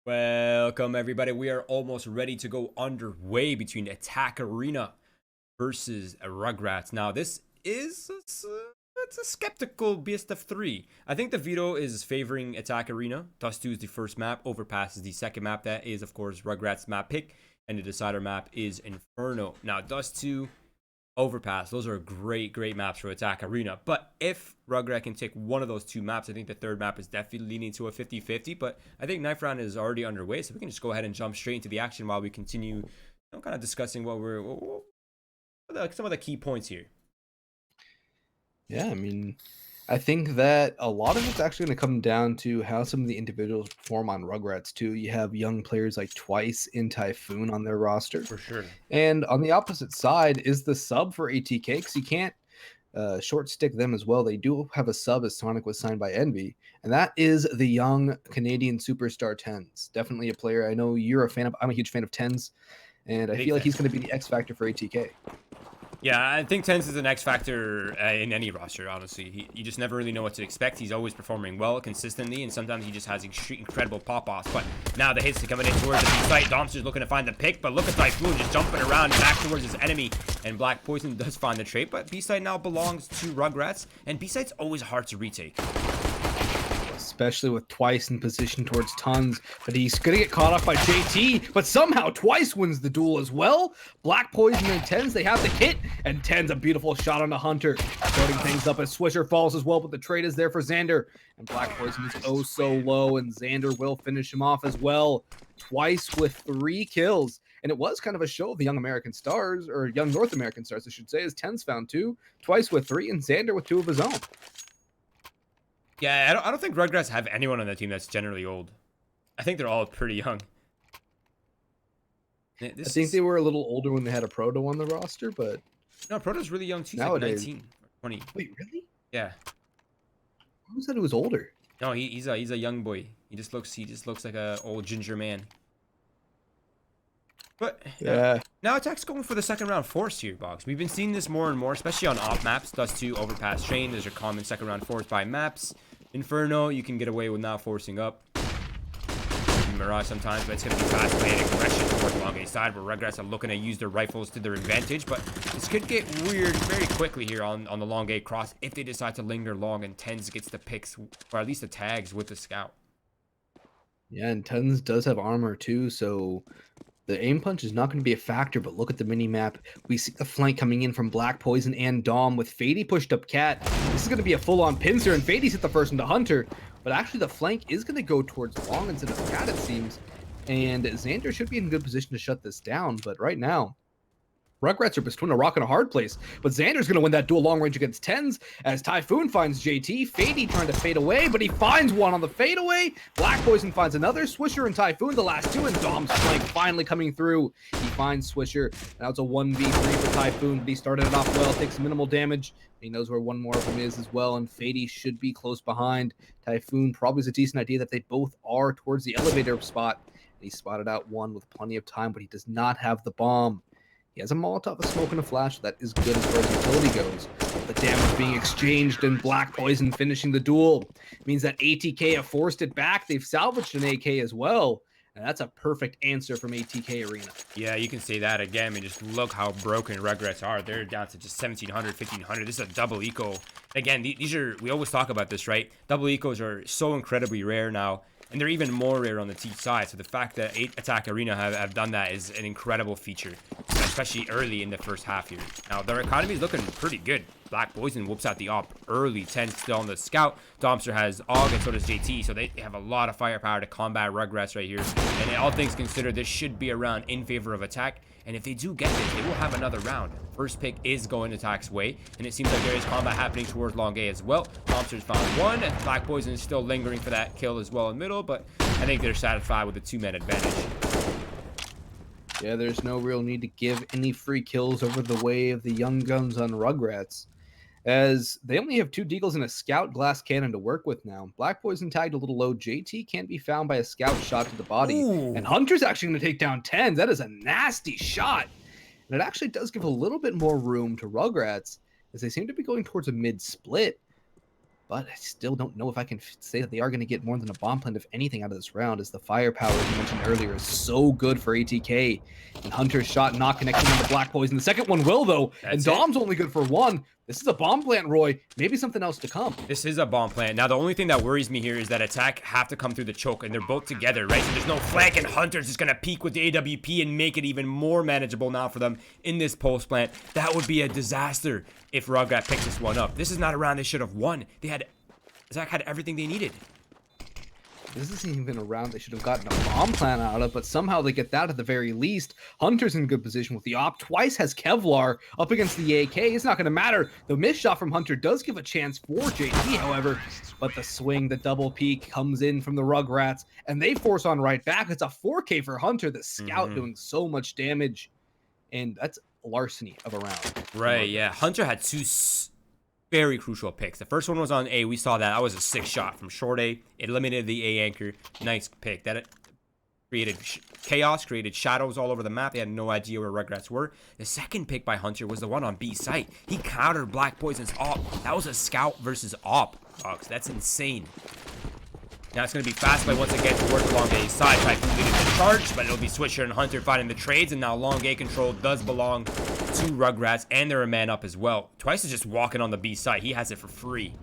Welcome everybody. We are almost ready to go underway between Attack Arena versus Rugrats. Now this is it's a skeptical best of three. I think the veto is favoring Attack Arena. Dust 2 is the first map. Overpass is the second map. That is of course Rugrats map pick, and the decider map is Inferno. Now Dust 2, Overpass, those are great maps for Attack Arena. But if Rugrat can take one of those two maps, I think the third map is definitely leaning to a 50-50. But I think knife round is already underway, so we can just go ahead and jump straight into the action while we continue, kind of discussing some of the key points here. Yeah, I mean, I think that a lot of it's actually going to come down to how some of the individuals perform on Rugrats too. You have young players like Twice in Typhoon on their roster. For sure. And on the opposite side is the sub for ATK, because you can't short stick them as well. They do have a sub as Sonic was signed by Envy, and that is the young Canadian superstar Tens. Definitely a player I know you're a fan of. I'm a huge fan of Tens, and I feel like he's going to be the X factor for ATK. Yeah, I think Tens is an X factor in any roster, honestly. You just never really know what to expect. He's always performing well, consistently, and sometimes he just has incredible pop-offs. But now the hits are coming in towards the B-site. Domster's looking to find the pick, but look at Typhoon just jumping around back towards his enemy. And Black Poison does find the trait, but B-site now belongs to Rugrats, and B-site's always hard to retake. Especially with Twice in position towards Tons, but he's gonna get caught up by JT, but somehow Twice wins the duel as well. Black Poison and Tens, they have the kit, and Tens a beautiful shot on the Hunter, starting things up as Swisher falls as well, but the trade is there for Xander, and Black Poison is oh so low, and Xander will finish him off as well. Twice with 3 kills, and it was kind of a show of the young American stars, or young North American stars, I should say, as Tens found 2, Twice with 3, and Xander with 2 of his own. Yeah, I don't think Rugrats have anyone on the team that's generally old. I think they're all pretty young. I think they were a little older when they had a Proto on the roster, but no, Proto's really young too. He's nowadays, like 19 or 20. Wait, really? Yeah. Who said he was older? No, he's a young boy. He just looks like a old ginger man. But yeah, now Attack's going for the second round force here, Boggs. We've been seeing this more and more, especially on off maps. Dust 2, Overpass, Train. There's your common second round force by maps. Inferno, you can get away with not forcing up. Mirage sometimes, but it's going to be fast-paced aggression towards long A side, where Rugrats are looking to use their rifles to their advantage. But this could get weird very quickly here on the long A cross if they decide to linger long, and Tens gets the picks, or at least the tags with the scout. Yeah, and Tens does have armor too, so the aim punch is not going to be a factor, but look at the mini-map. We see the flank coming in from Black Poison and Dom with Fady pushed up Cat. This is going to be a full-on pincer, and Fady's hit the first into Hunter, but actually the flank is going to go towards Long instead of Cat, it seems, and Xander should be in good position to shut this down, but right now, Rugrats are between a rock and a hard place, but Xander's going to win that dual long range against Tens as Typhoon finds JT. Fady trying to fade away, but he finds one on the fadeaway. Black Poison finds another. Swisher and Typhoon, the last two, and Dom's flank finally coming through. He finds Swisher. Now it's a 1v3 for Typhoon, but he started it off well, takes minimal damage. He knows where one more of them is as well, and Fady should be close behind. Typhoon probably is a decent idea that they both are towards the elevator spot. He spotted out one with plenty of time, but he does not have the bomb. He has a Molotov, a smoke, and a flash. That is good as far as utility goes. The damage being exchanged and Black Poison finishing the duel. It means that ATK have forced it back. They've salvaged an AK as well. And that's a perfect answer from ATK Arena. Yeah, you can say that again. I mean, just look how broken Rugrats are. They're down to just 1,700, 1,500. This is a double eco. Again, these are, we always talk about this, right? Double ecos are so incredibly rare now. And they're even more rare on the T side. So the fact that Attack Arena have done that is an incredible feature, especially early in the first half here. Now, their economy is looking pretty good. Black Poison whoops out the op early. 10 still on the scout. Domster has AUG and so does JT. So they have a lot of firepower to combat Rugrats right here. And all things considered, this should be a round in favor of Attack. And if they do get this, they will have another round. First pick is going Attack's way. And it seems like there is combat happening towards long A as well. Domster's found one. And Black Poison is still lingering for that kill as well in middle. But I think they're satisfied with the 2-man advantage. Yeah, there's no real need to give any free kills over the way of the young guns on Rugrats, as they only have 2 deagles and a scout glass cannon to work with now. Black Poison tagged a little low. JT can't be found by a scout shot to the body. Ooh. And Hunter's actually going to take down Tens. That is a nasty shot. And it actually does give a little bit more room to Rugrats, as they seem to be going towards a mid-split. but I still don't know if I can say that they are going to get more than a bomb plant, if anything, out of this round, as the firepower, as you mentioned earlier, is so good for ATK. And Hunter's shot not connecting on the Black Poison. The second one will, though, and Dom's only good for one. This is a bomb plant, Roy. Maybe something else to come. This is a bomb plant. Now, the only thing that worries me here is that attack have to come through the choke, and they're both together, right? So there's no flank, and Hunter's just going to peek with the AWP and make it even more manageable now for them in this post plant. That would be a disaster if Rugrat picked this one up. This is not a round they should have won. Zach had everything they needed. This isn't even a round they should have gotten a bomb plant out of, but somehow they get that at the very least. Hunter's in good position with the op. Twice has Kevlar up against the AK. It's not going to matter. The missed shot from Hunter does give a chance for JT, however, but the swing, the double peek comes in from the Rugrats, and they force on right back. It's a 4K for Hunter, the scout doing so much damage, and that's larceny of a round. Right, yeah. Hunter had two very crucial picks. The first one was on A. We saw that. That was a 6 shot from short A. It eliminated the A anchor. Nice pick. That created chaos, created shadows all over the map. They had no idea where Rugrats were. The second pick by Hunter was the one on B site. He countered Black Poison's op. That was a scout versus op, Boggs. That's insane. Now it's going to be fast play once again towards Long A side. Typhoon leading the charge, but it'll be Swisher and Hunter fighting the trades, and now Long A control does belong to Rugrats, and they're a man up as well. Twice is just walking on the B side. He has it for free.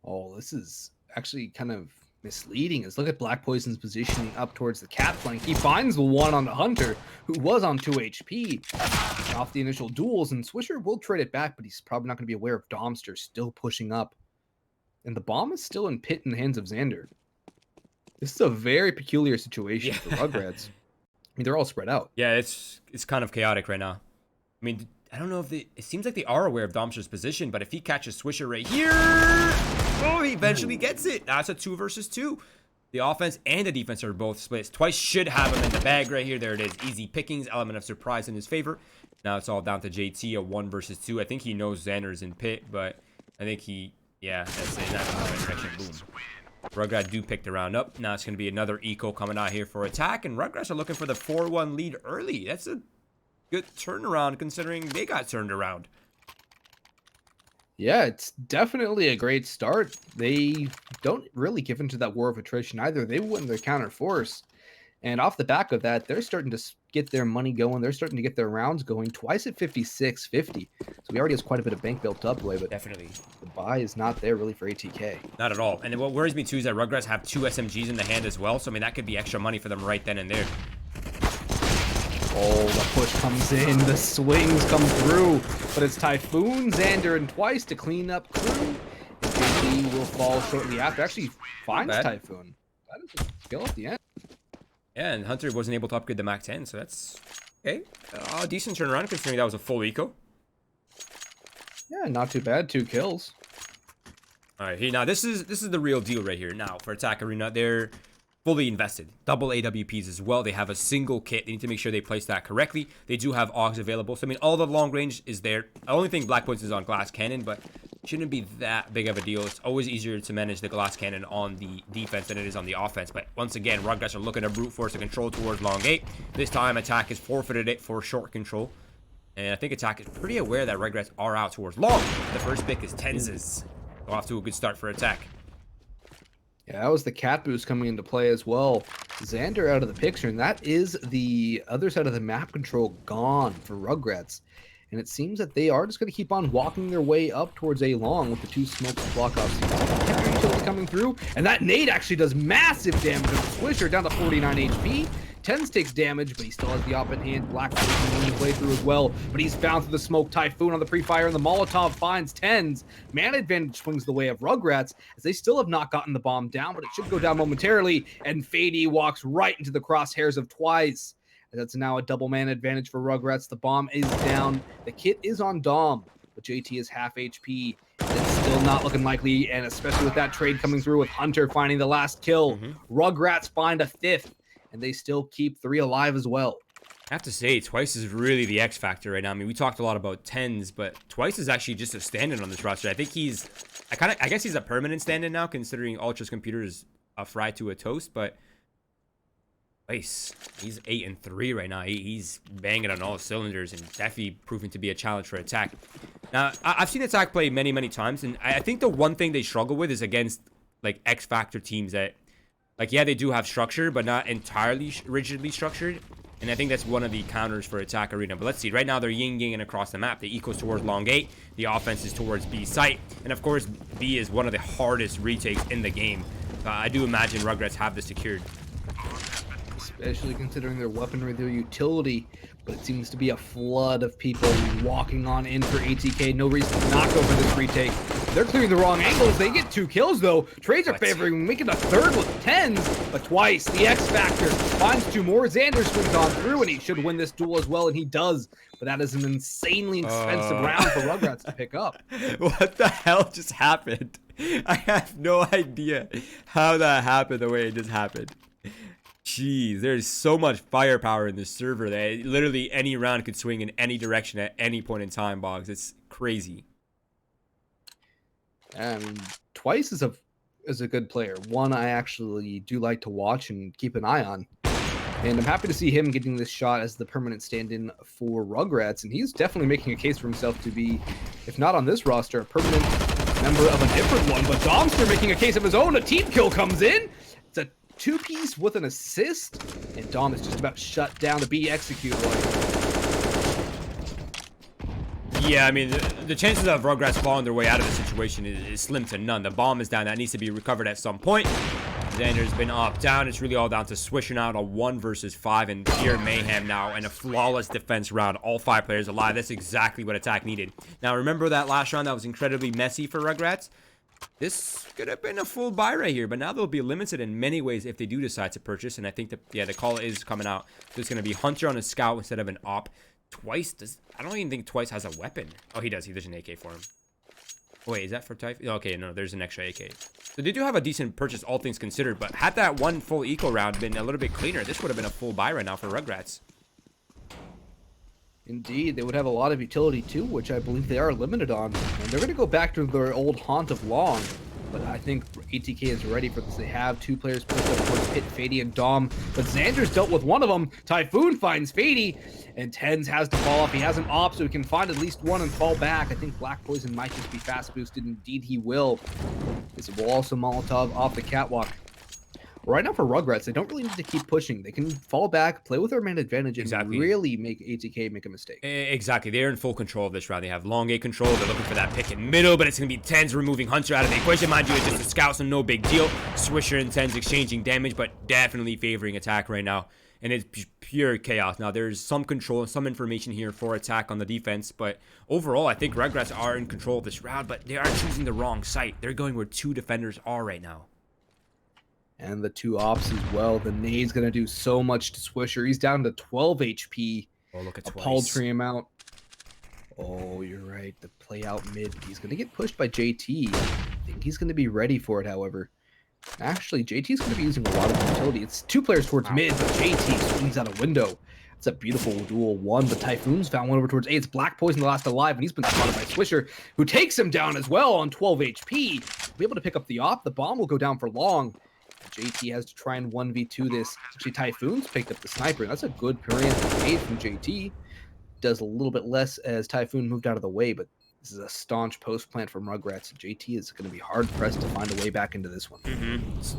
Oh, this is actually kind of misleading. As look at Black Poison's positioning up towards the cat flank. He finds the one on the Hunter, who was on 2 HP off the initial duels, and Swisher will trade it back, but he's probably not going to be aware of Domster still pushing up. And the bomb is still in pit in the hands of Xander. This is a very peculiar situation for Rugrats. I mean, they're all spread out. Yeah, it's kind of chaotic right now. I mean, I don't know if it seems like they are aware of Domster's position, but if he catches Swisher right here, oh, he eventually gets it. That's a 2 versus 2. The offense and the defense are both split. Twice should have him in the bag right here. There it is. Easy pickings, element of surprise in his favor. Now it's all down to JT, a 1 versus 2. I think he knows Xander's in pit, but I think yeah, that's it. That's the right direction. Boom. Rugrat do pick the round up. Now it's going to be another eco coming out here for attack, and Rugrats are looking for the 4-1 lead early. That's a good turnaround considering they got turned around. Yeah, it's definitely a great start. They don't really give into that war of attrition either. They win their counter force. And off the back of that, they're starting to get their money going. They're starting to get their rounds going. Twice at 56-50. So he already has quite a bit of bank built up, Roy, but Definitely. the buy is not there really for ATK. Not at all. And what worries me too is that Rugrats have 2 SMGs in the hand as well. So, I mean, that could be extra money for them right then and there. Oh, the push comes in. The swings come through. But it's Typhoon, Xander, and Twice to clean up crew. And JT will fall shortly after. Actually finds Typhoon. That is a kill at the end. Yeah, and Hunter wasn't able to upgrade the Mac 10, so that's okay. Decent turnaround considering that was a full eco. Yeah, not too bad. 2 kills. All right, here now this is the real deal right here. Now for Attack Arena, they're fully invested. Double AWPs as well. They have a single kit. They need to make sure they place that correctly. They do have AUGs available. So I mean, all the long range is there. The only thing Black Points is on glass cannon, but shouldn't be that big of a deal. It's always easier to manage the glass cannon on the defense than it is on the offense. But once again, Rugrats are looking to brute force the control towards long gate. This time, Attack has forfeited it for short control. And I think Attack is pretty aware that Rugrats are out towards long. The first pick is Tenz's. Go off to a good start for Attack. Yeah, that was the cat boost coming into play as well. Xander out of the picture, and that is the other side of the map control gone for Rugrats. And it seems that they are just going to keep on walking their way up towards A long with the 2 smokes block off. Utilities coming through, and that nade actually does massive damage on the Swisher, down to 49 HP. Tens takes damage, but he still has the op in hand. Black making his way through as well, but he's found through the smoke. Typhoon on the pre-fire, and the Molotov finds Tens. Man advantage swings the way of Rugrats, as they still have not gotten the bomb down, but it should go down momentarily, and Fady walks right into the crosshairs of Twice. That's now a double man advantage for Rugrats. The bomb is down. The kit is on Dom, but JT is half HP. It's still not looking likely, and especially with that trade coming through with Hunter finding the last kill. Rugrats find a 5th, and they still keep 3 alive as well. I have to say, Twice is really the X factor right now. I mean, we talked a lot about Tens, but Twice is actually just a stand-in on this roster. I think I guess he's a permanent stand-in now, considering Ultra's computer is fried to a toast, but Nice. He's 8-3 right now. He's banging on all cylinders and definitely proving to be a challenge for attack. Now, I've seen attack play many, many times, and I think the one thing they struggle with is against like X Factor teams that, like, yeah, they do have structure, but not entirely rigidly structured. And I think that's one of the counters for attack arena. But let's see. Right now, they're yin-yinging across the map. The eco's towards long gate. The offense is towards B site. And of course, B is one of the hardest retakes in the game. I do imagine Rugrats have this secured. Especially considering their weaponry, their utility, but it seems to be a flood of people walking on in for ATK. No reason to not go for this retake. They're clearing the wrong angles. They get 2 kills though. Trades are favoring, making a third with 10s, but twice. The X Factor finds 2 more. Xander swings on through, and he should win this duel as well, and he does. But that is an insanely expensive round for Rugrats to pick up. What the hell just happened? I have no idea how that happened the way it just happened. Jeez, there's so much firepower in this server that literally any round could swing in any direction at any point in time, Boggs. It's crazy. And Twice is a good player. One I actually do like to watch and keep an eye on. And I'm happy to see him getting this shot as the permanent stand-in for Rugrats. And he's definitely making a case for himself to be, if not on this roster, a permanent member of a different one. But Domster making a case of his own. A team kill comes in. It's a 2-piece with an assist, and Dom is just about shut down to be executed. Yeah, I mean, the chances of Rugrats falling their way out of the situation is slim to none. The bomb is down. That needs to be recovered at some point. Xander's been up, down. It's really all down to swishing out a 1 versus 5 and pure mayhem now, and a flawless defense round. All 5 players alive. That's exactly what attack needed. Now, remember that last round that was incredibly messy for Rugrats? This could have been a full buy right here, but now they'll be limited in many ways if they do decide to purchase. And I think that, yeah, the call is coming out. So it's going to be Hunter on a scout instead of an op. Twice I don't even think Twice has a weapon. Oh, he does. There's an AK for him. Wait, is that for Typhoon? Okay, no, there's an extra AK. So they do have a decent purchase, all things considered. But had that one full eco round been a little bit cleaner, this would have been a full buy right now for Rugrats. Indeed, they would have a lot of utility too, which I believe they are limited on. And they're going to go back to their old haunt of long. But I think ATK is ready for this. They have 2 players pushed up towards Pit, Fady, and Dom. But Xander's dealt with one of them. Typhoon finds Fady, and Tens has to fall off. He has an op, so he can find at least one and fall back. I think Black Poison might just be fast boosted. Indeed, he will. This will also Molotov off the catwalk. Right now for Rugrats, they don't really need to keep pushing. They can fall back, play with their man advantage, and really make ATK make a mistake. Exactly. They're in full control of this round. They have long gate control. They're looking for that pick in middle, but it's going to be Tens removing Hunter out of the equation. Mind you, it's just a scout, so no big deal. Swisher and Tens exchanging damage, but definitely favoring attack right now. And it's pure chaos. Now, there's some control and some information here for attack on the defense, but overall, I think Rugrats are in control of this round, but they are choosing the wrong site. They're going where 2 defenders are right now. And the 2 ops as well. The nade's going to do so much to Swisher. He's down to 12 HP. Oh, look at a Twice. paltry amount. Oh, you're right. The play out mid. He's going to get pushed by JT. I think he's going to be ready for it, however. Actually, JT's going to be using a lot of utility. It's 2 players towards mid, but JT swings out a window. It's a beautiful duel 1, but Typhoon's found one over towards A. It's Black Poison, the last alive, and he's been spotted by Swisher, who takes him down as well on 12 HP. He'll be able to pick up the op. The bomb will go down for long. JT has to try and 1v2 this. Actually, Typhoon's picked up the sniper. That's a good preemptive grenade from JT. Does a little bit less as Typhoon moved out of the way, but this is a staunch post plant from Rugrats. JT is going to be hard pressed to find a way back into this one.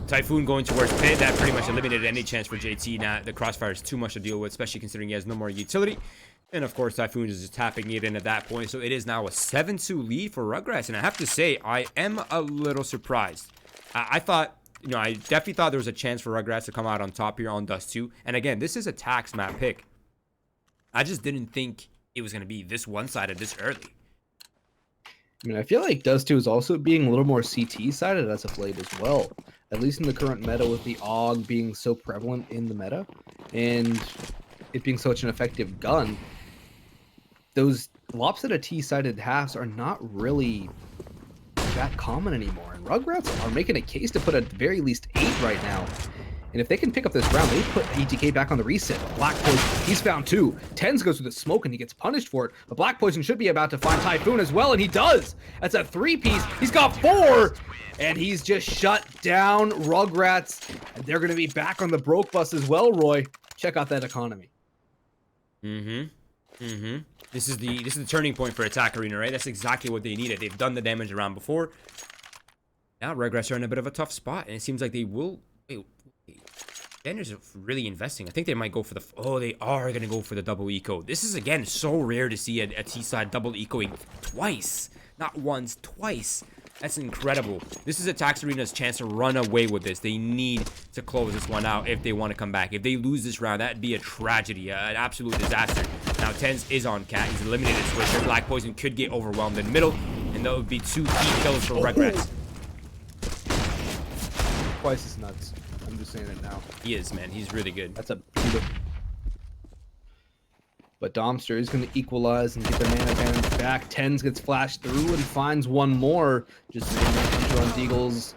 Typhoon going towards Pit. That pretty much eliminated any chance for JT. Now the crossfire is too much to deal with, especially considering he has no more utility. And of course, Typhoon is just tapping it in at that point. So it is now a 7-2 lead for Rugrats. And I have to say, I am a little surprised. I thought, you know, I definitely thought there was a chance for Rugrats to come out on top here on Dust 2. And again, this is a tax map pick. I just didn't think it was going to be this one-sided this early. I mean, I feel like Dust 2 is also being a little more CT-sided as of late as well. At least in the current meta with the AUG being so prevalent in the meta. And it being such an effective gun. Those lopsided T-sided halves are not really that common anymore. And Rugrats are making a case to put at the very least 8 right now. And if they can pick up this round, they put ATK back on the reset. Black Poison, he's found 2. Tens goes with the smoke and he gets punished for it. But Black Poison should be about to find Typhoon as well, and he does. That's a 3-piece. He's got 4, and he's just shut down Rugrats. And they're going to be back on the broke bus as well, Roy. Check out that economy. This is the turning point for Attack Arena, right? That's exactly what they needed. They've done the damage around before. Now Rugrats are in a bit of a tough spot, and it seems like they will. Wait. Standards are really investing. I think they might go for the. Oh, they are gonna go for the double eco. This is again so rare to see a T-side double ecoing twice, not once, twice. That's incredible. This is Attack Arena's chance to run away with this. They need to close this one out if they want to come back. If they lose this round, that'd be a tragedy, an absolute disaster. Now Tens is on Cat. He's eliminated Swisher. Black Poison could get overwhelmed in the middle, and that would be 2 key kills for Rugrats. Twice is nuts. I'm just saying it now. He is, man. He's really good. That's a beautiful. But Domster is going to equalize and get the mana advantage back. Tens gets flashed through and finds one more. Just Hunter on Deagles.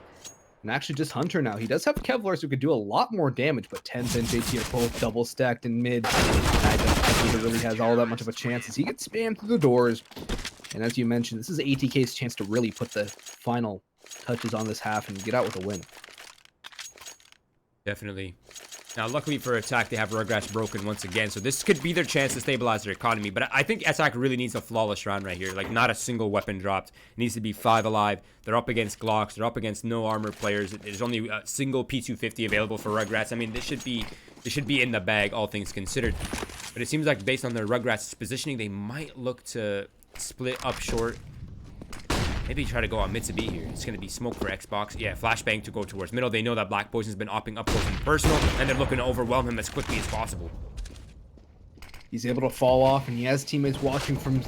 And actually just Hunter now. He does have Kevlar, so he could do a lot more damage, but Tens and JT are both double stacked in mid. I don't think he really has all that much of a chance as he gets spammed through the doors. And as you mentioned, this is ATK's chance to really put the final touches on this half and get out with a win. Definitely. Now, luckily for Attack, they have Rugrats broken once again, so this could be their chance to stabilize their economy. But I think Attack really needs a flawless round right here. Like, not a single weapon dropped. It needs to be 5 alive. They're up against Glocks. They're up against no armor players. There's only a single P250 available for Rugrats. I mean, this should be in the bag, all things considered. But it seems like based on their Rugrats' positioning, they might look to split up short. Maybe try to go on Mitsubi here. It's going to be smoke for Xbox. Yeah, flashbang to go towards middle. They know that Black Poison's been opping up close and personal, and they're looking to overwhelm him as quickly as possible. He's able to fall off, and he has teammates watching from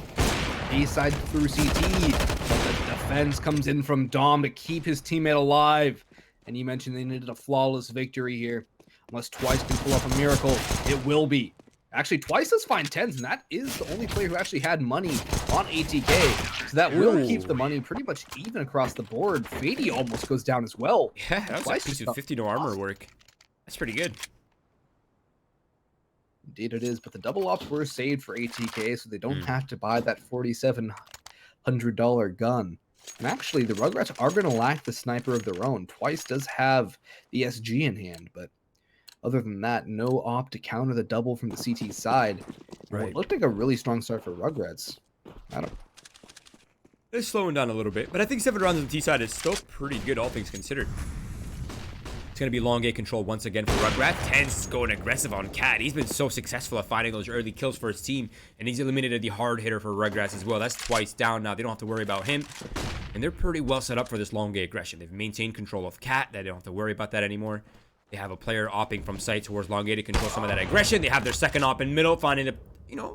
A side through CT. But the defense comes in from Dom to keep his teammate alive. And you mentioned they needed a flawless victory here. Unless Twice can pull off a miracle, it will be. Actually, Twice does find Tens, and that is the only player who actually had money on ATK. So that will keep the money pretty much even across the board. Fady almost goes down as well. Yeah, that was Twice a piece of 50 no armor work. That's pretty good. Indeed it is, but the double ops were saved for ATK, so they don't have to buy that $4,700 gun. And actually, the Rugrats are going to lack the sniper of their own. Twice does have the SG in hand, but other than that, no op to counter the double from the CT side. Right. It looked like a really strong start for Rugrats. They're slowing down a little bit, but I think 7 rounds on the T side is still pretty good, all things considered. It's going to be long gate control once again for Rugrats. Tens is going aggressive on Cat. He's been so successful at finding those early kills for his team, and he's eliminated the hard hitter for Rugrats as well. That's Twice down now. They don't have to worry about him, and they're pretty well set up for this long gate aggression. They've maintained control of Cat. They don't have to worry about that anymore. They have a player opping from site towards long gate to control some of that aggression. They have their second op in middle, finding the,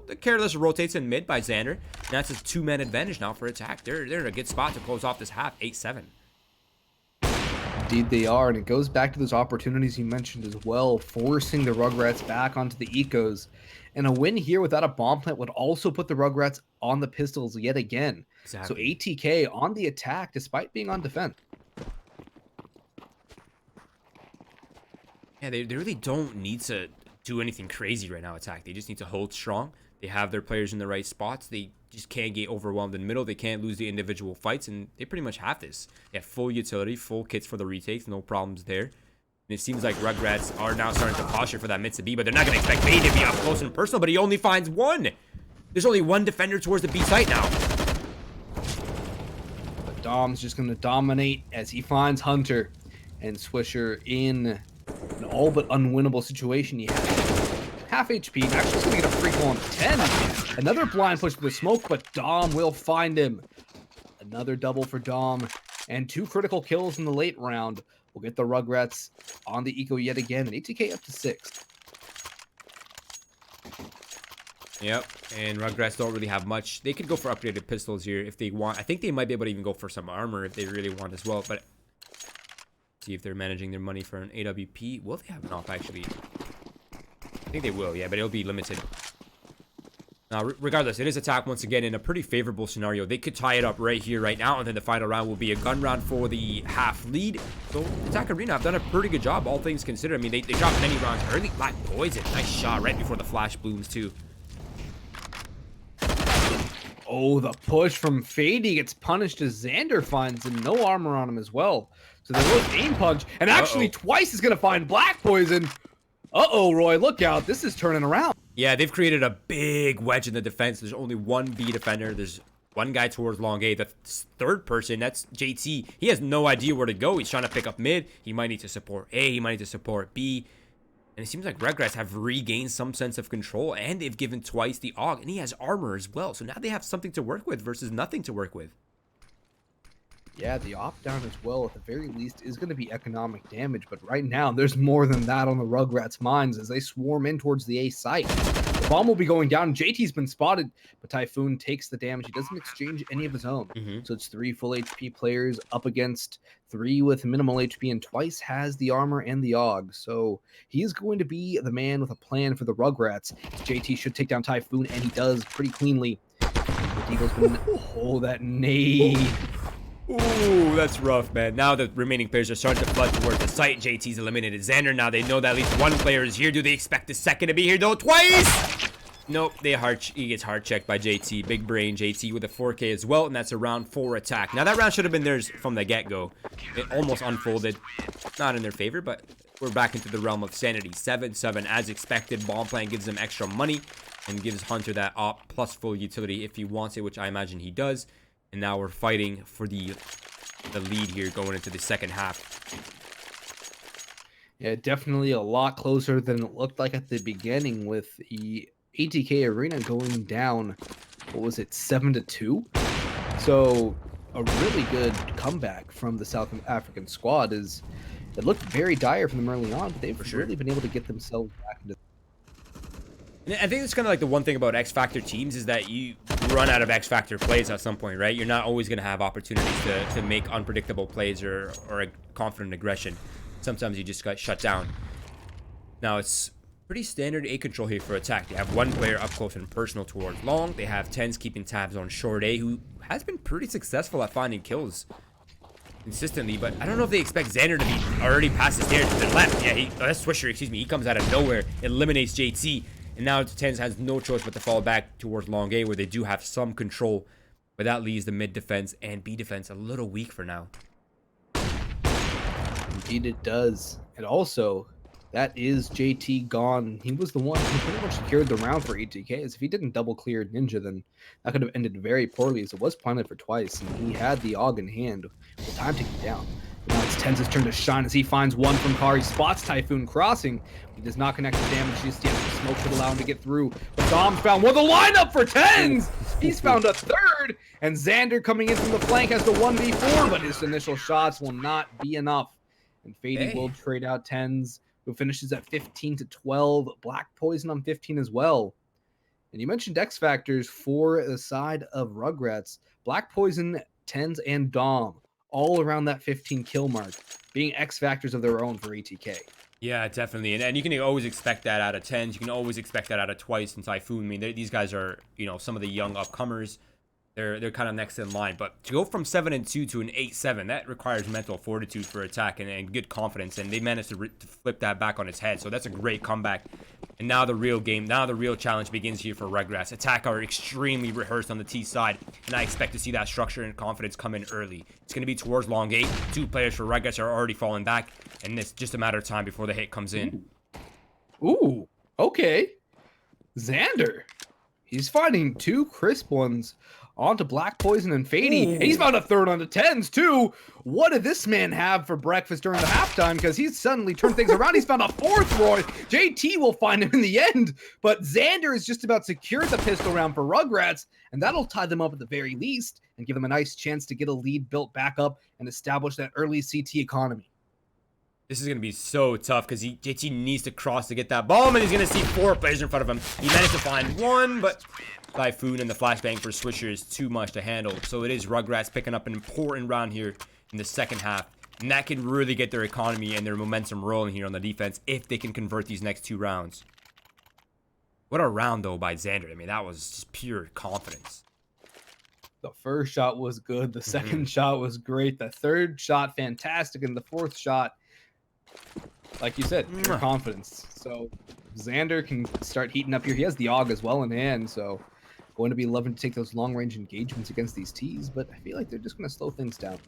the careless rotates in mid by Xander. And that's a 2-man advantage now for Attack. They're in a good spot to close off this half, 8-7. Indeed they are, and it goes back to those opportunities you mentioned as well, forcing the Rugrats back onto the ecos. And a win here without a bomb plant would also put the Rugrats on the pistols yet again. Exactly. So ATK on the attack despite being on defense. Yeah, they really don't need to do anything crazy right now, Attack. They just need to hold strong. They have their players in the right spots. They just can't get overwhelmed in the middle. They can't lose the individual fights, and they pretty much have this. They have full utility, full kits for the retakes, no problems there. And it seems like Rugrats are now starting to posture for that Mitsubi, but they're not going to expect Fade to be up close and personal, but he only finds one. There's only one defender towards the B site now. But Dom's just going to dominate as he finds Hunter and Swisher in an all but unwinnable situation. He has half HP. Actually, he's going to get a free kill on 10. Another blind push with the smoke, but Dom will find him. Another double for Dom, and 2 critical kills in the late round will get the Rugrats on the eco yet again, and ATK up to 6th. Yep, and Rugrats don't really have much. They could go for upgraded pistols here if they want. I think they might be able to even go for some armor if they really want as well, but see if they're managing their money for an AWP. Will they have an op, actually? I think they will, yeah, but it'll be limited. Now, regardless, it is attack once again in a pretty favorable scenario. They could tie it up right here, right now, and then the final round will be a gun round for the half lead. So, Attack Arena have done a pretty good job, all things considered. I mean, they dropped many rounds early. Black Poison, nice shot right before the flash blooms, too. Oh, the push from Fady gets punished as Xander finds him. No armor on him as well. So there was aim punch, and actually Twice is going to find Black Poison. Uh-oh, Roy, look out. This is turning around. Yeah, they've created a big wedge in the defense. There's only one B defender. There's one guy towards long A. The third person, that's JT. He has no idea where to go. He's trying to pick up mid. He might need to support A. He might need to support B. And it seems like Rugrats have regained some sense of control, and they've given Twice the AUG, and he has armor as well. So now they have something to work with versus nothing to work with. Yeah, the off-down as well, at the very least, is going to be economic damage. But right now, there's more than that on the Rugrats' minds as they swarm in towards the A site. The bomb will be going down. JT's been spotted, but Typhoon takes the damage. He doesn't exchange any of his own. So it's 3 full HP players up against 3 with minimal HP, and Twice has the armor and the AUG. So he is going to be the man with a plan for the Rugrats. JT should take down Typhoon, and he does pretty cleanly. Eagles going oh, that nade. Ooh, that's rough, man. Now the remaining players are starting to flood towards the site. JT's eliminated Xander. Now they know that at least one player is here. Do they expect the second to be here, though? Twice! Nope, he gets hard checked by JT. Big brain JT with a 4K as well, and that's a round 4 attack. Now that round should have been theirs from the get-go. It almost unfolded. Not in their favor, but we're back into the realm of sanity. 7-7 as expected. Bomb plan gives them extra money and gives Hunter that op plus full utility if he wants it, which I imagine he does. And now we're fighting for the lead here going into the second half. Yeah, definitely a lot closer than it looked like at the beginning, with the ATK Arena going down, what was it, 7-2? So a really good comeback from the South African squad. It looked very dire from them early on, but they've really been able to get themselves back into. And I think it's kind of like the one thing about X Factor teams is that you run out of X Factor plays at some point, right? You're not always going to have opportunities to make unpredictable plays or a confident aggression. Sometimes you just got shut down. Now, it's pretty standard A control here for attack. They have one player up close and personal towards long. They have Tens keeping tabs on short A, who has been pretty successful at finding kills consistently, but I don't know if they expect Xander to be already past the stairs to the left. Yeah, that's Swisher, excuse me. He comes out of nowhere, eliminates JT. And now Tens has no choice but to fall back towards long A, where they do have some control. But that leaves the mid defense and B defense a little weak for now. Indeed it does. And also, that is JT gone. He was the one who pretty much secured the round for ATK. As if he didn't double clear Ninja, then that could have ended very poorly, as it was planted for Twice. And he had the AUG in hand with time to get down. Now it's Tens' turn to shine as he finds one from Kari, spots Typhoon crossing. He does not connect the damage just yet. The smoke should allow him to get through. But Dom's found one. The lineup for Tens! He's found a third! And Xander coming in from the flank has the 1v4, but his initial shots will not be enough. And Fady will trade out Tens, who finishes at 15-12. Black Poison on 15 as well. And you mentioned X Factors for the side of Rugrats. Black Poison, Tens, and Dom, all around that 15 kill mark, being X Factors of their own for ATK. Yeah, definitely. And you can always expect that out of Tens. You can always expect that out of Twice and Typhoon. I mean, these guys are, some of the young upcomers. They're kind of next in line. But to go from 7-2 to an 8-7, that requires mental fortitude for attack and good confidence. And they managed to flip that back on its head. So that's a great comeback. And now the real challenge begins here for Rugrats. Attack are extremely rehearsed on the T side. And I expect to see that structure and confidence come in early. It's going to be towards long 8. 2 players for Rugrats are already falling back. And it's just a matter of time before the hit comes in. Ooh, okay. Xander. He's finding 2 crisp ones onto Black Poison and Fady. And he's found a third onto Tens, too. What did this man have for breakfast during the halftime? Because he's suddenly turned things around. He's found a 4th, Roy. JT will find him in the end. But Xander is just about secured the pistol round for Rugrats, and that'll tie them up at the very least and give them a nice chance to get a lead built back up and establish that early CT economy. This is going to be so tough because JT needs to cross to get that bomb, and he's going to see 4 players in front of him. He managed to find 1, but Typhoon and the flashbang for Swisher is too much to handle. So it is Rugrats picking up an important round here in the second half. And that can really get their economy and their momentum rolling here on the defense if they can convert these next 2 rounds. What a round, though, by Xander. I mean, that was just pure confidence. The first shot was good. The Mhm. second shot was great. The third shot, fantastic. And the fourth shot, like you said, pure Mwah. confidence. So Xander can start heating up here. He has the AUG as well in hand. So going to be loving to take those long range engagements against these T's. But I feel like they're just going to slow things down.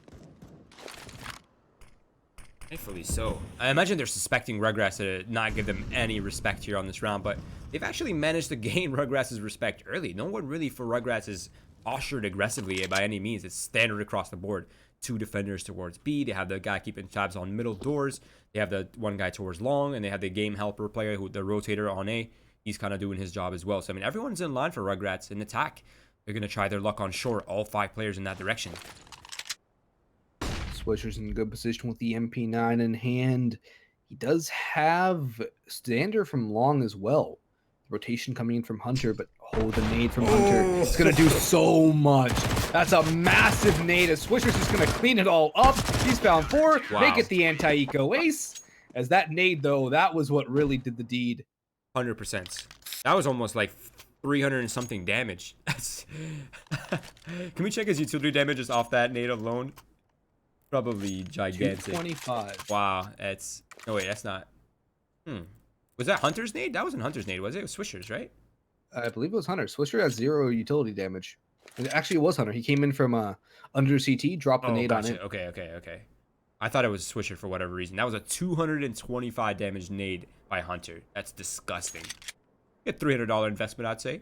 Rightfully so. I imagine they're suspecting Rugrats to not give them any respect here on this round, but they've actually managed to gain Rugrats' respect early. No one really for Rugrats is postured aggressively by any means. It's standard across the board. 2 defenders towards B. They have the guy keeping tabs on middle doors. They have the one guy towards long, and they have the game helper player, who the rotator on A. He's kind of doing his job as well. So, I mean, everyone's in line for Rugrats in attack. They're going to try their luck on short, all 5 players in that direction. Swisher's in good position with the MP9 in hand. He does have Xander from long as well. Rotation coming in from Hunter, but the nade from Hunter. It's going to do so much. That's a massive nade. As Swisher's just going to clean it all up. He's found 4. Wow. Make it the anti-eco ace. As that nade, though, that was what really did the deed. 100%. That was almost like 300 and something damage. Can we check his utility damages off that nade alone? Probably gigantic. 225. Wow, that's... No, wait, that's not... Was that Hunter's nade? That wasn't Hunter's nade, was it? It was Swisher's, right? I believe it was Hunter. Swisher has 0 utility damage. Actually, it was Hunter. He came in from under CT, dropped the nade gotcha. on it. Okay. I thought it was Swisher for whatever reason. That was a 225 damage nade by Hunter. That's disgusting. A $300 investment, I'd say.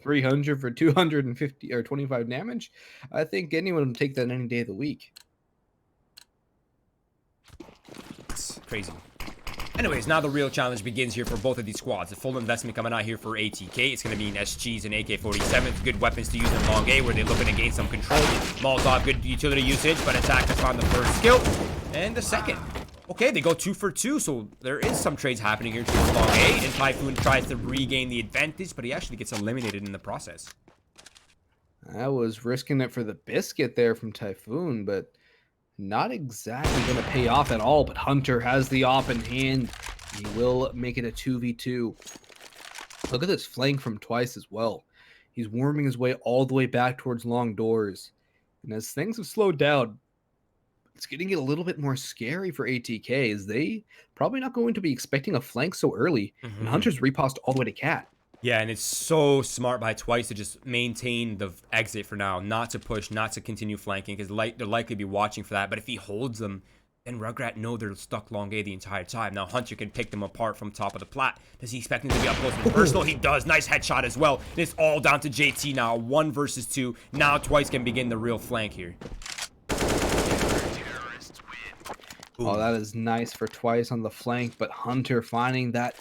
300 for 250 or 25 damage. I think anyone would take that any day of the week. It's crazy. Anyways, now the real challenge begins here for both of these squads. The full investment coming out here for ATK. It's going to be an SGs and AK-47s. Good weapons to use in long A, where they're looking to gain some control. Molotov, good utility usage, but Attack has found the first skill. And the second. Okay, they go 2 for 2, so there is some trades happening here towards long A, and Typhoon tries to regain the advantage, but he actually gets eliminated in the process. I was risking it for the biscuit there from Typhoon, but not exactly going to pay off at all. But Hunter has the op in hand. He will make it a 2v2. Look at this flank from Twice as well. He's worming his way all the way back towards long doors. And as things have slowed down, it's getting a little bit more scary for ATK, as they probably not going to be expecting a flank so early. And Hunter's repossed all the way to Cat. Yeah, and it's so smart by Twice to just maintain the exit for now, not to push, not to continue flanking, because they'll likely be watching for that. But if he holds them, then Rugrat know they're stuck long A the entire time. Now Hunter can pick them apart from top of the plat. Does he expect them to be up close and personal? He does. Nice headshot as well. And it's all down to JT now. 1 versus 2. Now Twice can begin the real flank here. Oh, that is nice for Twice on the flank, but Hunter finding that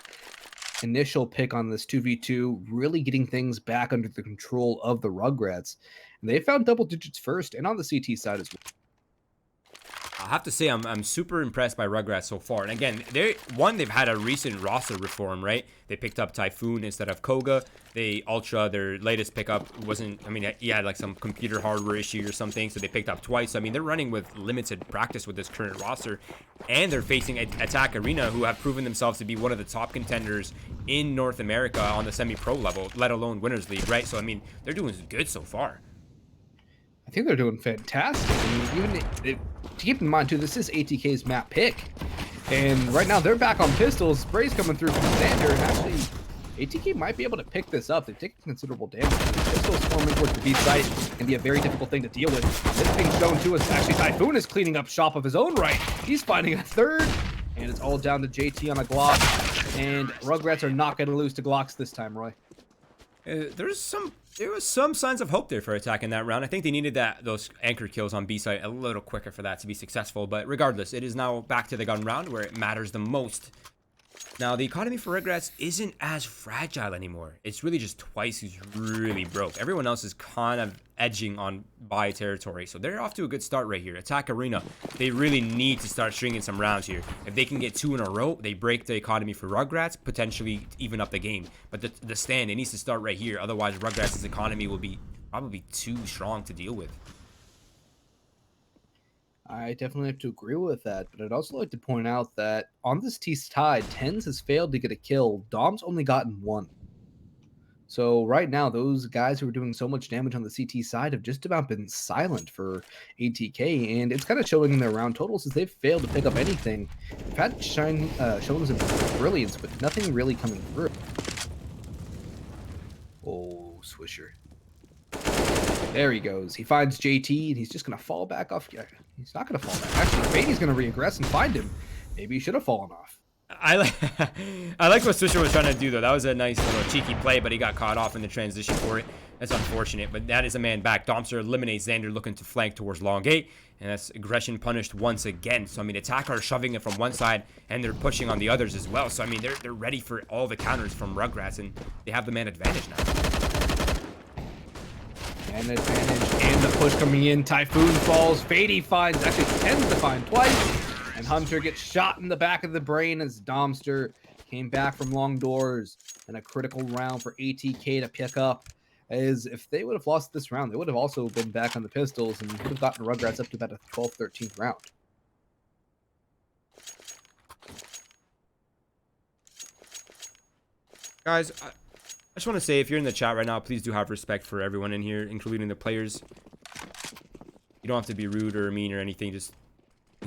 initial pick on this 2v2, really getting things back under the control of the Rugrats. And they found double digits first and on the CT side as well. I have to say I'm super impressed by Rugrats so far. And again, they've had a recent roster reform, right? They picked up Typhoon instead of Koga. Their latest pickup he had like some computer hardware issue or something, so they picked up Twice. I mean, they're running with limited practice with this current roster, and they're facing Attack Arena, who have proven themselves to be one of the top contenders in North America on the semi-pro level, let alone Winners League, right? So I mean, they're doing good so far. I think they're doing fantastic. I mean, to keep in mind too, this is ATK's map pick, and right now they're back on pistols. Spray's coming through from Xander, and actually ATK might be able to pick this up. They've taken considerable damage. Pistols forming towards the B site can be a very difficult thing to deal with. This being shown to us, actually Typhoon is cleaning up shop of his own right. He's finding a third, and it's all down to JT on a Glock, and Rugrats are not going to lose to Glocks this time, Roy. There was some signs of hope there for Attack in that round. I think they needed those anchor kills on B site a little quicker for that to be successful. But regardless, it is now back to the gun round where it matters the most. Now, the economy for Rugrats isn't as fragile anymore. It's really just Twice who's really broke. Everyone else is kind of edging on buy territory. So they're off to a good start right here. Attack Arena, they really need to start stringing some rounds here. If they can get 2 in a row, they break the economy for Rugrats, potentially even up the game. But the stand, it needs to start right here. Otherwise, Rugrats' economy will be probably too strong to deal with. I definitely have to agree with that, but I'd also like to point out that on this T's tide, Tens has failed to get a kill. Dom's only gotten one. So right now, those guys who are doing so much damage on the CT side have just about been silent for ATK, and it's kind of showing in their round totals as they've failed to pick up anything. They've had shown some brilliance, but nothing really coming through. Oh, Swisher. There he goes. He finds JT, and he's just going to fall back off. Yeah, he's not going to fall back. Actually, Fady's going to regress and find him. Maybe he should have fallen off. I like I like what Swisher was trying to do, though. That was a nice little cheeky play, but he got caught off in the transition for it. That's unfortunate, but that is a man back. Domster eliminates Xander looking to flank towards long gate, and that's aggression punished once again. So, I mean, attacker are shoving it from one side, and they're pushing on the others as well. So, I mean, they're ready for all the counters from Rugrats, and they have the man advantage now. And advantage, and the push coming in. Typhoon falls. Fady finds, actually tends to find twice. And Hunter gets shot in the back of the brain as Domster came back from long doors. And a critical round for ATK to pick up. As if they would have lost this round, they would have also been back on the pistols and would have gotten Rugrats up to about a 12th, 13th round. Guys, I just want to say, if you're in the chat right now, please do have respect for everyone in here, including the players. You don't have to be rude or mean or anything. Just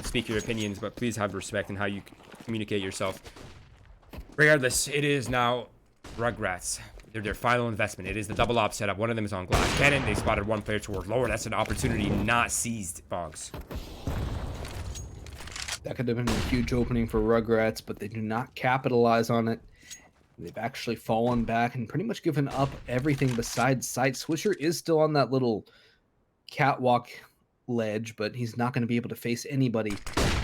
speak your opinions, but please have respect in how you communicate yourself. Regardless, it is now Rugrats. They're their final investment. It is the double op setup. One of them is on glass cannon. They spotted one player towards lower. That's an opportunity not seized, Boggs. That could have been a huge opening for Rugrats, but they do not capitalize on it. They've actually fallen back and pretty much given up everything besides sight. Swisher is still on that little catwalk ledge, but he's not going to be able to face anybody.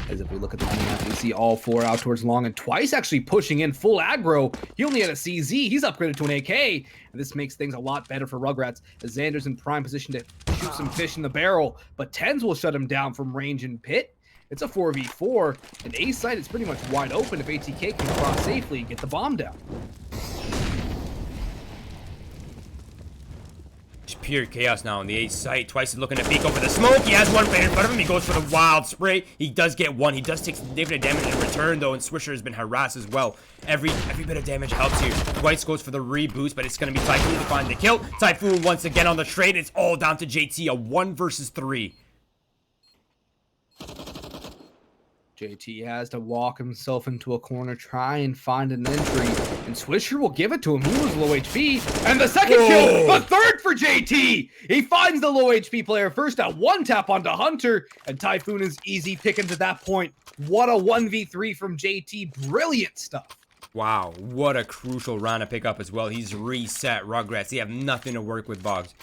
As if we look at the map, we see all four out towards long, and twice actually pushing in full aggro. He only had a CZ. He's upgraded to an AK, and this makes things a lot better for Rugrats as Xander's in prime position to shoot some fish in the barrel, but Tens will shut him down from range and pit. It's a 4v4, and A site is pretty much wide open if ATK can cross safely and get the bomb down. It's pure chaos now on the A site. Twice is looking to peek over the smoke. He has one player in front of him. He goes for the wild spray. He does get one. He does take significant damage in return, though, and Swisher has been harassed as well. Every bit of damage helps here. Twice goes for the reboost, but it's going to be Typhoon to find the kill. Typhoon once again on the trade. It's all down to JT, a 1 versus 3. JT has to walk himself into a corner, try and find an entry, and Swisher will give it to him. He was low HP, and the second kill, the third for JT! He finds the low HP player first at one tap onto Hunter, and Typhoon is easy picking to that point. What a 1v3 from JT, brilliant stuff. Wow, what a crucial round to pick up as well. He's reset Rugrats. They have nothing to work with, Boggs.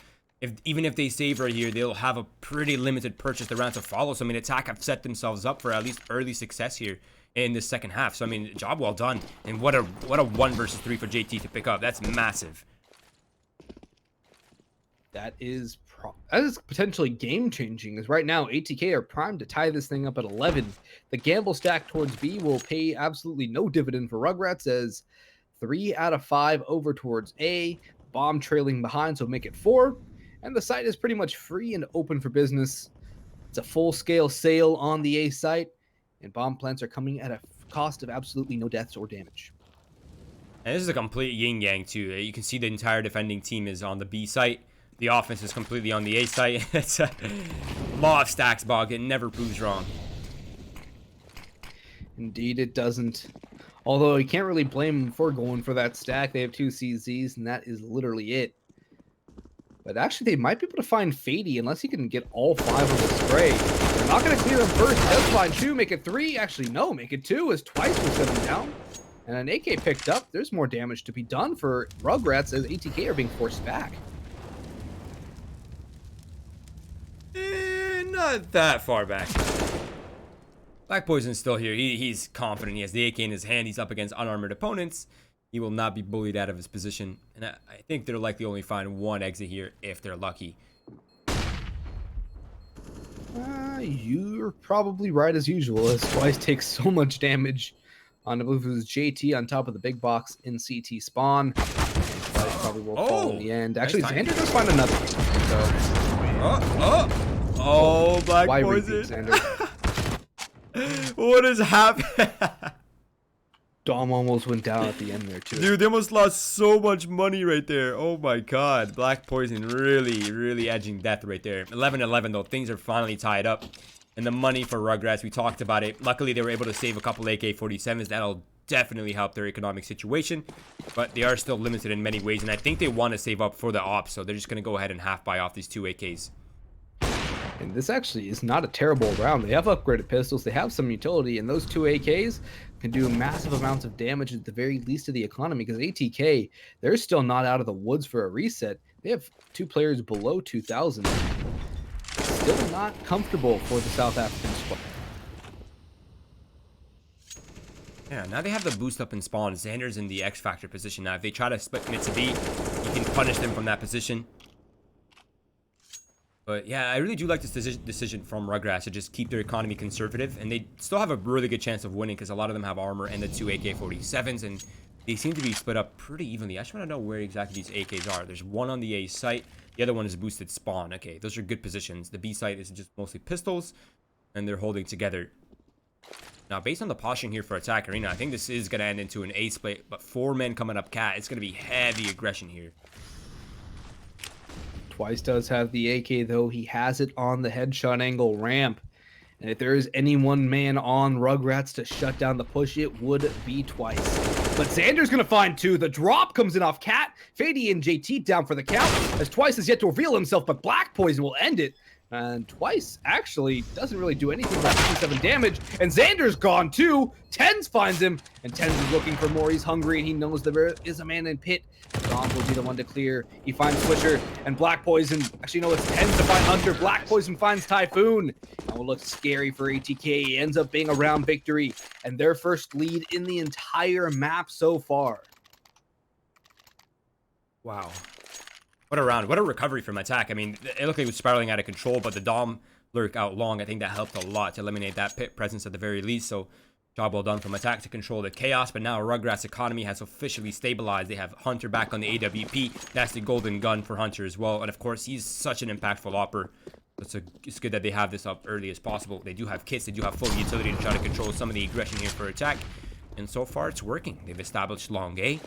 Even if they save right here, they'll have a pretty limited purchase the round to follow. So, I mean, attack have set themselves up for at least early success here in the second half. So, I mean, job well done. And what a 1 versus 3 for JT to pick up. That's massive. That is potentially game-changing, as right now, ATK are primed to tie this thing up at 11. The gamble stack towards B will pay absolutely no dividend for Rugrats, as 3 out of 5 over towards A. Bomb trailing behind, so make it 4. And the site is pretty much free and open for business. It's a full-scale sale on the A site, and bomb plants are coming at a cost of absolutely no deaths or damage. And this is a complete yin-yang, too. You can see the entire defending team is on the B site. The offense is completely on the A site. It's a law of stacks, Bog. It never proves wrong. Indeed, it doesn't. Although you can't really blame them for going for that stack. They have 2 CZs, and that is literally it. But actually, they might be able to find Fady unless he can get all 5 of the spray. They're not going to clear them first. Does find 2, make it 3. Actually, no, make it 2 as twice will shut him down. And an AK picked up. There's more damage to be done for Rugrats as ATK are being forced back. Not that far back. Black Poison's still here. He's confident. He has the AK in his hand. He's up against unarmored opponents. He will not be bullied out of his position. And I think they'll likely only find 1 exit here if they're lucky. You're probably right as usual, as Twice takes so much damage on, I believe it was JT on top of the big box in CT spawn. Probably will fall in the end. Actually, nice Xander does find another. So, Black why Poison. repeat, Xander? What is happening? Dom almost went down at the end there too. Dude, they almost lost so much money right there. Oh my god. Black Poison really edging death right there. 11-11 though. Things are finally tied up. And the money for Rugrats, we talked about it. Luckily, they were able to save a couple AK-47s. That'll definitely help their economic situation. But they are still limited in many ways. And I think they want to save up for the ops. So they're just going to go ahead and half buy off these 2 AKs. And this actually is not a terrible round. They have upgraded pistols. They have some utility. And those 2 AKs can do massive amounts of damage at the very least to the economy. Because ATK, they're still not out of the woods for a reset. They have 2 players below 2,000. Still not comfortable for the South African squad. Yeah, now they have the boost up in spawn. Xander's in the X Factor position now. If they try to split mid to B, you can punish them from that position. But yeah, I really do like this decision from Rugrats to just keep their economy conservative. And they still have a really good chance of winning because a lot of them have armor and the 2 AK-47s. And they seem to be split up pretty evenly. I just want to know where exactly these AKs are. There's one on the A site. The other one is boosted spawn. Okay, those are good positions. The B site is just mostly pistols. And they're holding together. Now, based on the posturing here for Attack Arena, I think this is going to end into an A split. But 4 men coming up cat. It's going to be heavy aggression here. Twice does have the AK, though. He has it on the headshot angle ramp. And if there is any one man on Rugrats to shut down the push, it would be Twice. But Xander's going to find 2. The drop comes in off Cat. Fady and JT down for the count, as Twice has yet to reveal himself, but Black Poison will end it. And Twice actually doesn't really do anything about 57 damage. And Xander's gone too. Tens finds him. And Tens is looking for more. He's hungry and he knows there is a man in pit. Dom will be the one to clear. He finds Swisher and Black Poison. Actually, no, it's Tens to find Hunter. Black Poison finds Typhoon. That will look scary for ATK. He ends up being a round victory. And their first lead in the entire map so far. Wow. What a round. What a recovery from Attack. I mean, it looked like it was spiraling out of control, but the Dom lurk out long. I think that helped a lot to eliminate that pit presence at the very least. So, job well done from Attack to control the chaos. But now Rugrats' economy has officially stabilized. They have Hunter back on the AWP. That's the golden gun for Hunter as well. And of course, he's such an impactful opper. It's good that they have this up early as possible. They do have kits. They do have full utility to try to control some of the aggression here for Attack. And so far, it's working. They've established long A.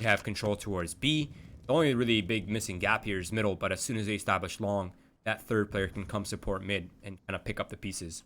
They have control towards B. The only really big missing gap here is middle, but as soon as they establish long, that third player can come support mid and kind of pick up the pieces.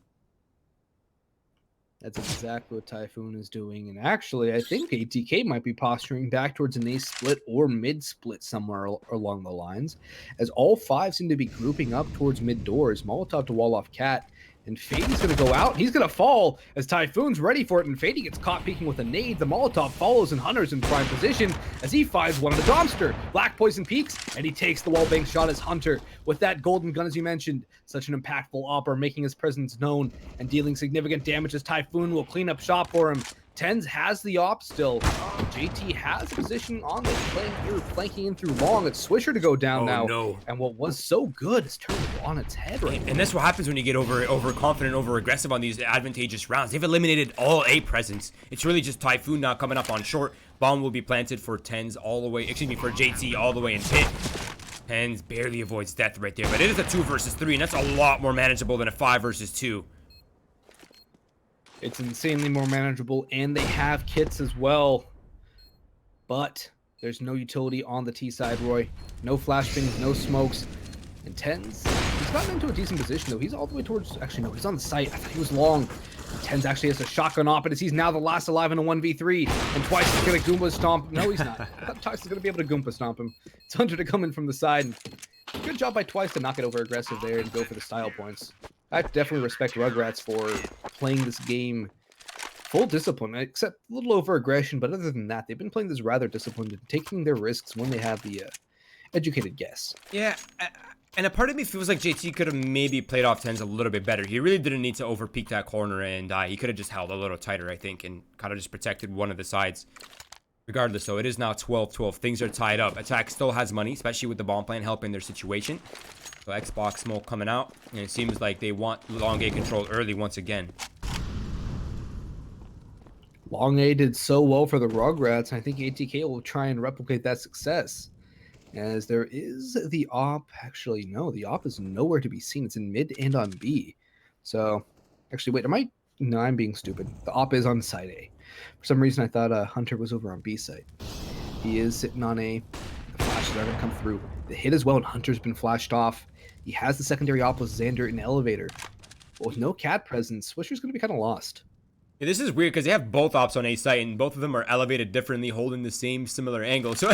That's exactly what Typhoon is doing. And actually, I think ATK might be posturing back towards an A split or mid split somewhere along the lines, as all 5 seem to be grouping up towards mid doors. Molotov to wall off Cat. And Fady's going to go out. He's going to fall as Typhoon's ready for it. And Fady gets caught peeking with a nade. The Molotov follows and Hunter's in prime position as he finds one of the Domster. Black Poison peeks and he takes the wallbang shot as Hunter with that golden gun, as you mentioned. Such an impactful opper, making his presence known and dealing significant damage as Typhoon will clean up shop for him. Tens has the op still. JT has a position on the flanking in through long. It's Swisher to go down now. No. And what was so good is turned on its head right now. And that's what happens when you get overconfident, over-aggressive on these advantageous rounds. They've eliminated all A presence. It's really just Typhoon now coming up on short. Bomb will be planted for Tens all the way, for JT all the way in pit. Tens barely avoids death right there. But it is a 2 versus 3, and that's a lot more manageable than a 5 versus 2. It's insanely more manageable, and they have kits as well. But there's no utility on the T side, Roy. No flashbangs, no smokes. And Tens, he's gotten into a decent position, though. He's all the way towards... Actually, no, he's on the site. I thought he was long. Tens actually has a shotgun op, and he's now the last alive in a 1v3. And Twice is going to Goomba stomp. No, he's not. I thought Twice is going to be able to Goomba stomp him. It's Hunter to come in from the side. And good job by Twice to knock it over aggressive there and go for the style points. I definitely respect Rugrats for playing this game full discipline, except a little over aggression. But other than that, they've been playing this rather disciplined and taking their risks when they have the educated guess. Yeah, and a part of me feels like JT could have maybe played off Tens a little bit better. He really didn't need to overpeak that corner, and he could have just held a little tighter, I think, and kind of just protected one of the sides. Regardless, though, it is now 12-12. Things are tied up. Attack still has money, especially with the bomb plan helping their situation. So Xbox smoke coming out, and it seems like they want long A control early once again. Long A did so well for the Rugrats. I think ATK will try and replicate that success. As there is the op. Actually, no, the op is nowhere to be seen. It's in mid and on B. So, actually, wait, No, I'm being stupid. The op is on site A. For some reason, I thought Hunter was over on B site. He is sitting on A. The flashes are going to come through. The hit as well, and Hunter's been flashed off. He has the secondary op with Xander in elevator. But with no cat presence, Swisher's going to be kind of lost. Yeah, this is weird because they have both ops on A site, and both of them are elevated differently, holding the same similar angle. So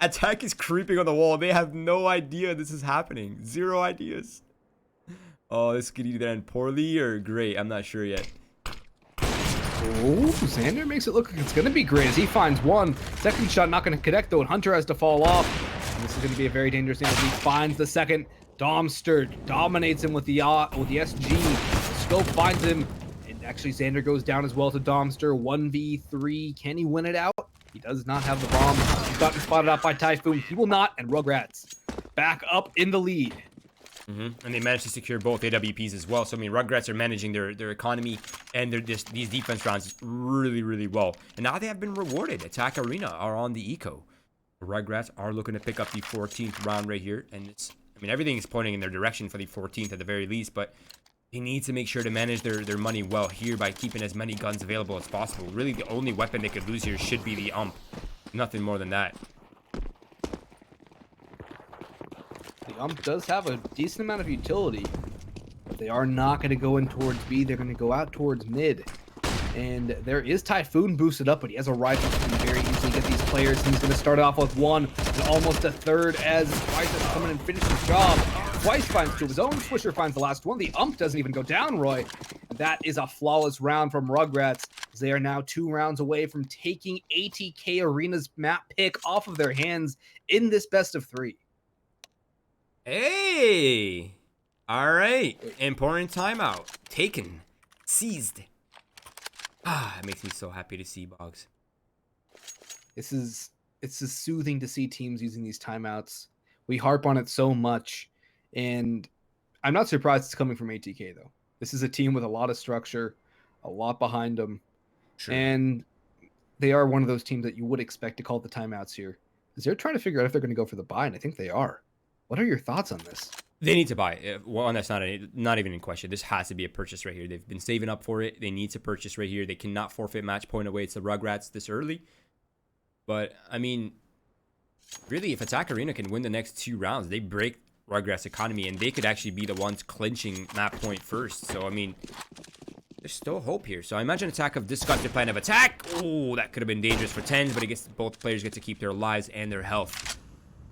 attack is creeping on the wall. They have no idea this is happening. Zero ideas. Oh, this could either end poorly or great. I'm not sure yet. Oh, Xander makes it look like it's going to be great as he finds one. Second shot not going to connect, though, and Hunter has to fall off. And this is going to be a very dangerous thing as he finds the second. Domster dominates him with the SG. The scope finds him. And actually, Xander goes down as well to Domster. 1v3. Can he win it out? He does not have the bomb. He's gotten spotted out by Typhoon. He will not. And Rugrats back up in the lead. And they managed to secure both AWPs as well. So, I mean, Rugrats are managing their economy and these defense rounds really, really well. And now they have been rewarded. Attack Arena are on the eco. The Rugrats are looking to pick up the 14th round right here. And it's, I mean, everything is pointing in their direction for the 14th at the very least. But they need to make sure to manage their money well here by keeping as many guns available as possible. Really, the only weapon they could lose here should be the ump. Nothing more than that. The ump does have a decent amount of utility, but they are not going to go in towards B. They're going to go out towards mid. And there is Typhoon boosted up, but he has a rifle that can very easily get these players. He's going to start off with one and almost a third as Twice has come in and finished the job. Twice finds two of his own. Swisher finds the last one. The ump doesn't even go down, Roy. And that is a flawless round from Rugrats, as they are now 2 rounds away from taking ATK Arena's map pick off of their hands in this best of 3. Hey! All right. Important timeout. Taken. Seized. Ah, it makes me so happy to see, Boggs. It's just soothing to see teams using these timeouts. We harp on it so much, and I'm not surprised it's coming from ATK, though. This is a team with a lot of structure, a lot behind them, Sure. and they are one of those teams that you would expect to call the timeouts here, because they're trying to figure out if they're going to go for the buy, and I think they are. What are your thoughts on this? They need to buy it. Well, that's not even in question. This has to be a purchase right here. They've been saving up for it. They need to purchase right here. They cannot forfeit match point away to the Rugrats this early. But, I mean, really, if Attack Arena can win the next 2 rounds, they break Rugrats' economy, and they could actually be the ones clinching map point first. So, I mean, there's still hope here. So, I imagine Attack have discussed their plan of attack. Oh, that could have been dangerous for 10s, but both players get to keep their lives and their health.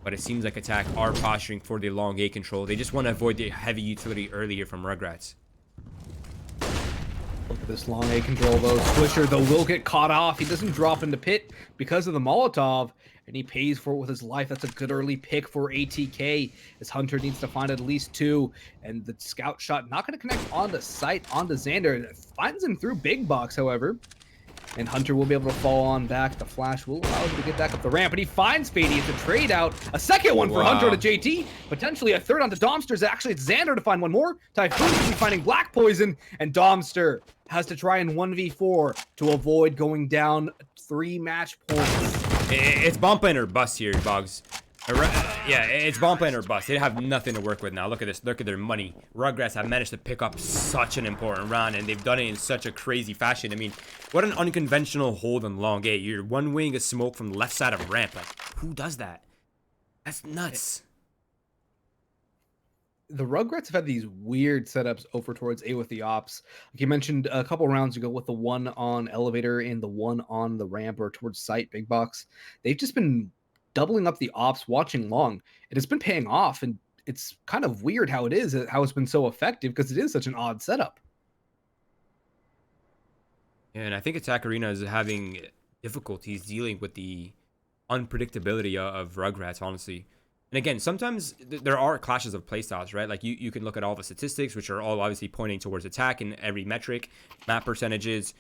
But it seems like Attack are posturing for the long A control. They just want to avoid the heavy utility earlier from Rugrats. Look at this long A control, though. Swisher, though, will get caught off. He doesn't drop into pit because of the Molotov, and he pays for it with his life. That's a good early pick for ATK, as Hunter needs to find at least 2. And the scout shot not going to connect on the site, onto Xander. It finds him through Big Box, however. And Hunter will be able to fall on back. The flash will allow him to get back up the ramp. And he finds Fady. It's a trade out. A second one for Hunter to JT. Potentially a third onto Domster. Actually, it's Xander to find one more. Typhoon will be finding Black Poison. And Domster has to try and 1v4 to avoid going down 3 match points. It's bump in or bust here, Boggs. Yeah, it's bump in or bust. They have nothing to work with now. Look at this. Look at their money. Rugrats have managed to pick up such an important round, and they've done it in such a crazy fashion. I mean, what an unconventional hold on long A. You're one wing of smoke from the left side of ramp. Like, who does that? That's nuts. The Rugrats have had these weird setups over towards A with the ops. Like you mentioned a couple rounds ago with the one on elevator and the one on the ramp or towards site, Big Box. They've just been doubling up the ops, watching long. It has been paying off, and it's kind of weird how it's been so effective, because it is such an odd setup. Yeah, and I think Attack Arena is having difficulties dealing with the unpredictability of Rugrats, honestly. And again, sometimes there are clashes of playstyles, right? Like you can look at all the statistics, which are all obviously pointing towards attack in every metric, map percentages,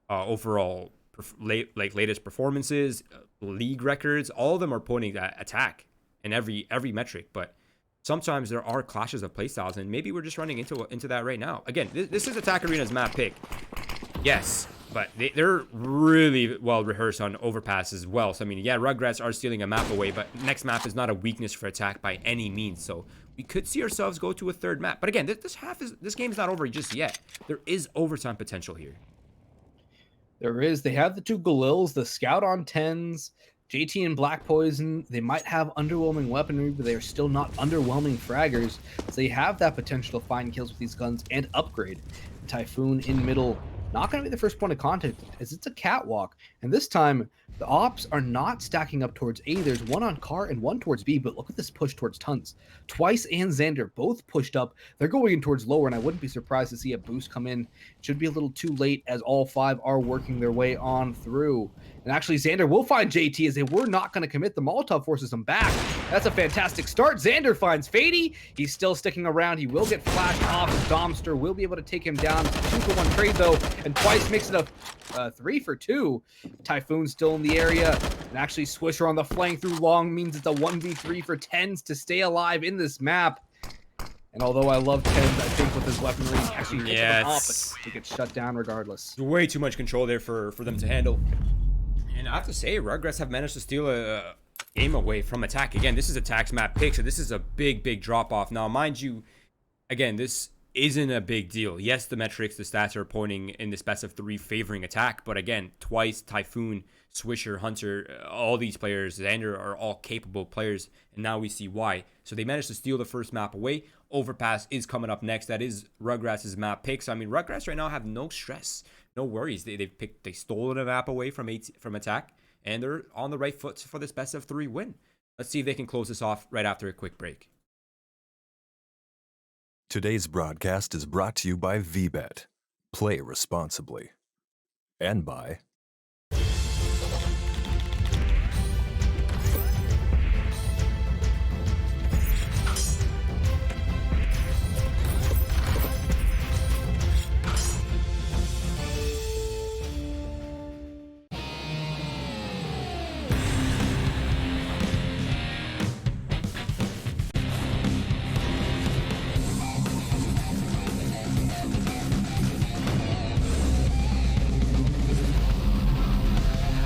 overall latest performances, league records. All of them are pointing at attack in every metric. But sometimes there are clashes of playstyles, and maybe we're just running into that right now. Again, this is Attack Arena's map pick. Yes, But they're really well rehearsed on overpass as well. So, I mean, yeah, Rugrats are stealing a map away, but next map is not a weakness for attack by any means. So we could see ourselves go to a third map. But again, this game is not over just yet. There is overtime potential here. There is. They have the two Galils, the Scout on 10s, JT and Black Poison. They might have underwhelming weaponry, but they are still not underwhelming fraggers. So they have that potential to find kills with these guns and upgrade. Typhoon in middle, not going to be the first point of contact, as it's a catwalk. And this time, the ops are not stacking up towards A. There's one on car and one towards B, but look at this push towards Tons. Twice and Xander both pushed up. They're going in towards lower, and I wouldn't be surprised to see a boost come in. It should be a little too late, as all five are working their way on through. And actually, Xander will find JT, as they were not going to commit. The Molotov forces him back. That's a fantastic start. Xander finds Fady. He's still sticking around. He will get flashed off. Domster will be able to take him down. It's a 2-for-1 trade, though, and Twice makes it a 3-for-2. Typhoon still in the area, and actually Swisher on the flank through long means it's a 1v3 for Tens to stay alive in this map. And although I love Tens, I think with his weaponry, he actually picks them up, but he gets shut down regardless. Way too much control there for them to handle. And I have to say, Rugrats have managed to steal a game away from attack. Again, this is attack's map pick, so this is a big drop off. Now, mind you, again, this isn't a big deal. Yes, the metrics, the stats are pointing in this best of 3 favoring attack, but again, Twice, Typhoon, Swisher, Hunter, all these players, Xander, are all capable players, and now we see why. So they managed to steal the first map away. Overpass is coming up next. That is Rugrats' map pick. So I mean, Rugrats right now have no stress, no worries. They stole a map away from attack, and they're on the right foot for this best of 3 win. Let's see if they can close this off right after a quick break. Today's broadcast is brought to you by VBet. Play responsibly. And by